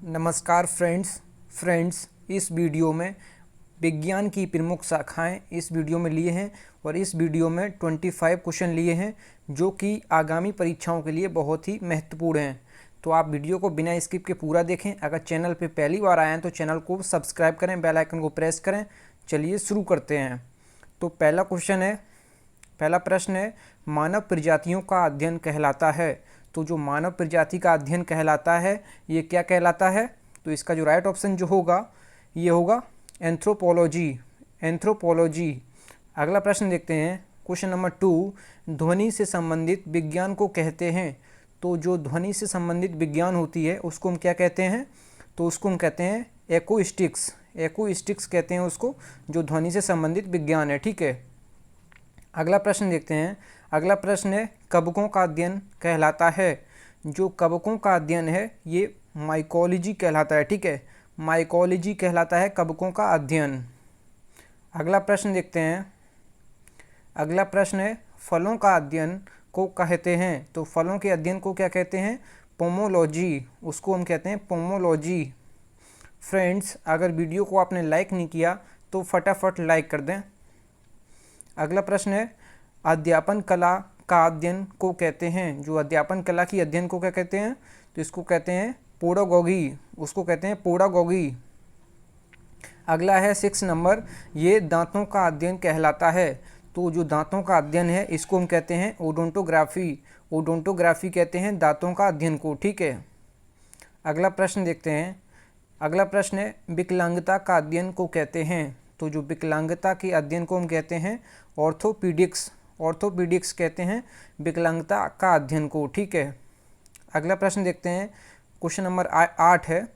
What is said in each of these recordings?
नमस्कार फ्रेंड्स इस वीडियो में विज्ञान की प्रमुख शाखाएं इस वीडियो में लिए हैं और इस वीडियो में 25 क्वेश्चन लिए हैं जो कि आगामी परीक्षाओं के लिए बहुत ही महत्वपूर्ण हैं। तो आप वीडियो को बिना स्किप के पूरा देखें। अगर चैनल पे पहली बार आए हैं तो चैनल को सब्सक्राइब करें, बेल आइकन को प्रेस करें। चलिए शुरू करते हैं। तो पहला प्रश्न है मानव प्रजातियों का अध्ययन कहलाता है। तो जो मानव प्रजाति का अध्ययन कहलाता है ये क्या कहलाता है? तो इसका जो राइट ऑप्शन जो होगा ये होगा एंथ्रोपोलॉजी। अगला प्रश्न देखते हैं, क्वेश्चन नंबर 2, ध्वनि से संबंधित विज्ञान को कहते हैं। तो जो ध्वनि से संबंधित विज्ञान होती है उसको हम क्या कहते हैं? तो उसको हम कहते हैं एक्यूस्टिक्स कहते हैं उसको, जो ध्वनि से संबंधित विज्ञान है। ठीक है, अगला प्रश्न देखते हैं। अगला प्रश्न है कवकों का अध्ययन कहलाता है। जो कवकों का अध्ययन है ये माइकोलॉजी कहलाता है। ठीक है, माइकोलॉजी कहलाता है कवकों का अध्ययन। अगला प्रश्न देखते हैं। अगला प्रश्न है फलों का अध्ययन को कहते हैं। तो फलों के अध्ययन को क्या कहते हैं? पोमोलॉजी, उसको हम कहते हैं पोमोलॉजी। फ्रेंड्स, अगर वीडियो को आपने लाइक नहीं किया तो फटाफट लाइक कर दें। अगला प्रश्न है अध्यापन कला का अध्ययन को कहते हैं। जो अध्यापन कला की अध्ययन को क्या कहते हैं? तो इसको कहते हैं पोडागॉगी, उसको कहते हैं पोडागॉगी। अगला है 6 नंबर, ये दांतों का अध्ययन कहलाता है। तो जो दांतों का अध्ययन है इसको हम कहते हैं ओडोंटोग्राफी कहते हैं दांतों का अध्ययन को। ठीक है, अगला प्रश्न देखते हैं। अगला प्रश्न है विकलांगता का अध्ययन को कहते हैं। तो जो विकलांगता के अध्ययन को हम कहते हैं ऑर्थोपीडिक्स कहते हैं विकलांगता का अध्ययन को। ठीक है, अगला प्रश्न देखते हैं। क्वेश्चन नंबर 8 है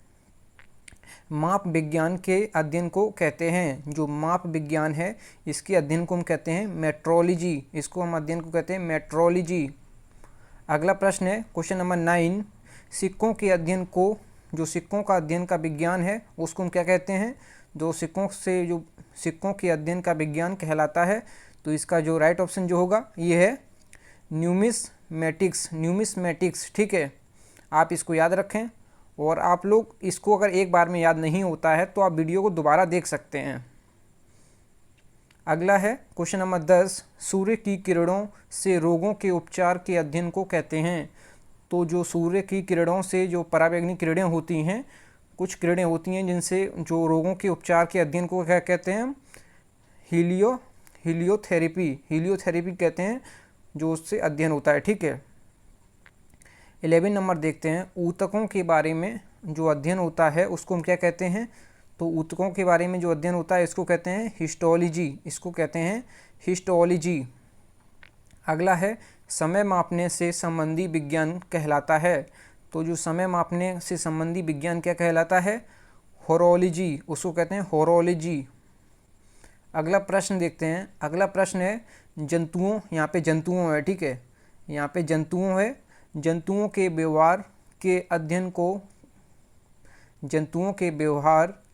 माप विज्ञान के अध्ययन को कहते हैं। जो माप विज्ञान है इसके अध्ययन को हम कहते हैं मेट्रोलॉजी, इसको हम अध्ययन को कहते हैं मेट्रोलॉजी। अगला प्रश्न है क्वेश्चन नंबर 9, सिक्कों के अध्ययन को, जो सिक्कों का अध्ययन का विज्ञान है उसको हम क्या कहते हैं? जो सिक्कों के अध्ययन का विज्ञान कहलाता है। तो इसका जो राइट ऑप्शन जो होगा ये है न्यूमिस्मेटिक्स। ठीक है, आप इसको याद रखें और आप लोग इसको अगर एक बार में याद नहीं होता है तो आप वीडियो को दोबारा देख सकते हैं। अगला है क्वेश्चन नंबर 10, सूर्य की किरणों से रोगों के उपचार के अध्ययन को कहते हैं। तो जो सूर्य की किरणों से जो पराबैंगनी किरणें होती हैं, कुछ किरणें होती हैं जिनसे जो रोगों के उपचार के अध्ययन को क्या कहते हैं? हीलियोथेरेपी कहते हैं, जो उससे अध्ययन होता है। ठीक है, 11 नंबर देखते हैं। ऊतकों के बारे में जो अध्ययन होता है उसको हम क्या कहते हैं? तो ऊतकों के बारे में जो अध्ययन होता है इसको कहते हैं हिस्टोलॉजी, इसको कहते हैं हिस्टोलॉजी। अगला है समय मापने से संबंधी विज्ञान कहलाता है। तो जो समय मापने से संबंधी विज्ञान क्या कहलाता है? होरोलॉजी, उसको कहते हैं होरोलॉजी। अगला प्रश्न देखते हैं। अगला प्रश्न है जंतुओं, यहाँ पे जंतुओं है। ठीक है, यहाँ पे जंतुओं है। जंतुओं के व्यवहार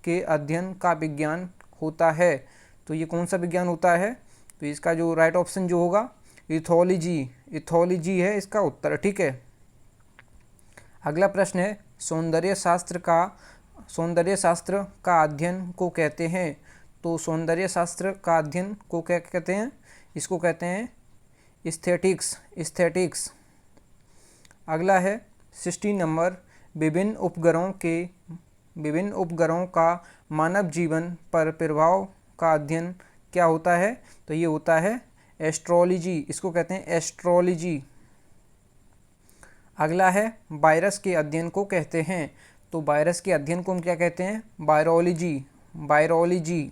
के अध्ययन का विज्ञान होता है। तो ये कौन सा विज्ञान होता है? तो इसका जो राइट ऑप्शन जो होगा इथोलॉजी है इसका उत्तर। ठीक है, अगला प्रश्न है सौंदर्य शास्त्र का अध्ययन को कहते हैं। तो सौंदर्य शास्त्र का अध्ययन को क्या कहते हैं? इसको कहते हैं एस्थेटिक्स। अगला है 16 नंबर, विभिन्न उपग्रहों का मानव जीवन पर प्रभाव का अध्ययन क्या होता है? तो ये होता है एस्ट्रोलॉजी, इसको कहते हैं एस्ट्रोलॉजी। अगला है वायरस के अध्ययन को कहते हैं। तो वायरस के अध्ययन को हम क्या कहते हैं? वायरोलॉजी।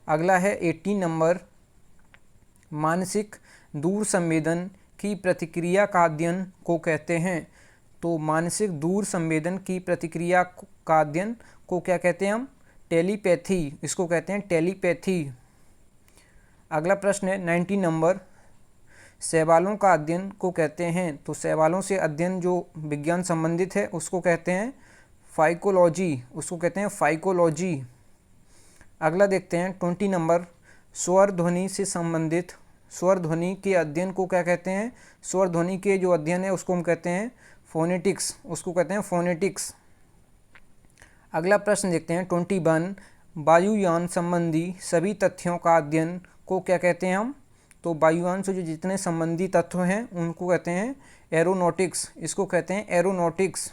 अगला है 18 नंबर, मानसिक दूर संवेदन की प्रतिक्रिया का अध्ययन को कहते हैं। तो मानसिक दूर संवेदन की प्रतिक्रिया का अध्ययन को क्या कहते हैं हम? टेलीपैथी, इसको कहते हैं टेलीपैथी। अगला प्रश्न है 19 नंबर, शैवालों का अध्ययन को कहते हैं। तो शैवालों से अध्ययन जो विज्ञान संबंधित है उसको कहते हैं फाइकोलॉजी, उसको कहते हैं फाइकोलॉजी। अगला देखते हैं 20 नंबर, स्वर ध्वनि के अध्ययन को क्या कहते हैं? स्वर ध्वनि के जो अध्ययन है उसको हम कहते हैं फोनेटिक्स, उसको कहते हैं फोनेटिक्स। अगला प्रश्न देखते हैं 21। वायुयान संबंधी सभी तथ्यों का अध्ययन को क्या कहते हैं हम? तो वायुयान से जो जितने संबंधी तत्व हैं उनको कहते हैं एरोनॉटिक्स, इसको कहते हैं एरोनॉटिक्स।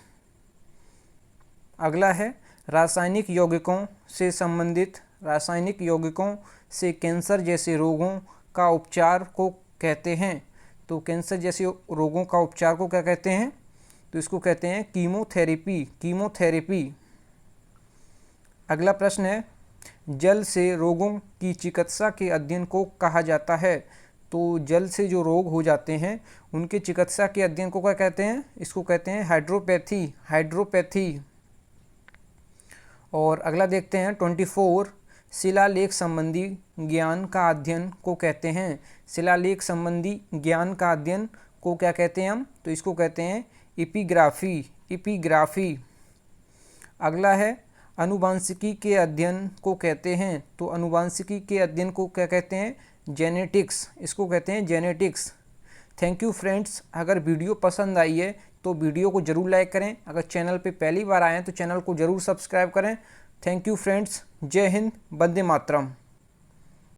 अगला है रासायनिक यौगिकों से संबंधित, रासायनिक यौगिकों से कैंसर जैसे रोगों का उपचार को कहते हैं। तो कैंसर जैसे रोगों का उपचार को क्या कहते हैं? तो इसको कहते हैं कीमोथेरेपी, कीमोथेरेपी। अगला प्रश्न है जल से रोगों की चिकित्सा के अध्ययन को कहा जाता है। तो जल से जो रोग हो जाते हैं उनके चिकित्सा के अध्ययन को क्या कहते हैं? इसको कहते हैं हाइड्रोपैथी, हाइड्रोपैथी। और अगला देखते हैं 24। शिलालेख संबंधी ज्ञान का अध्ययन को कहते हैं। शिलालेख संबंधी ज्ञान का अध्ययन को क्या कहते हैं हम? तो इसको कहते हैं एपिग्राफी, एपिग्राफी। अगला है आनुवांशिकी के अध्ययन को कहते हैं। तो आनुवांशिकी के अध्ययन को क्या कहते हैं? जेनेटिक्स, इसको कहते हैं जेनेटिक्स। Thank you friends. अगर वीडियो पसंद आई है तो वीडियो को ज़रूर लाइक करें। अगर चैनल पे पहली बार आए हैं तो चैनल को ज़रूर सब्सक्राइब करें। Thank you friends. जय हिंद, वंदे मातरम।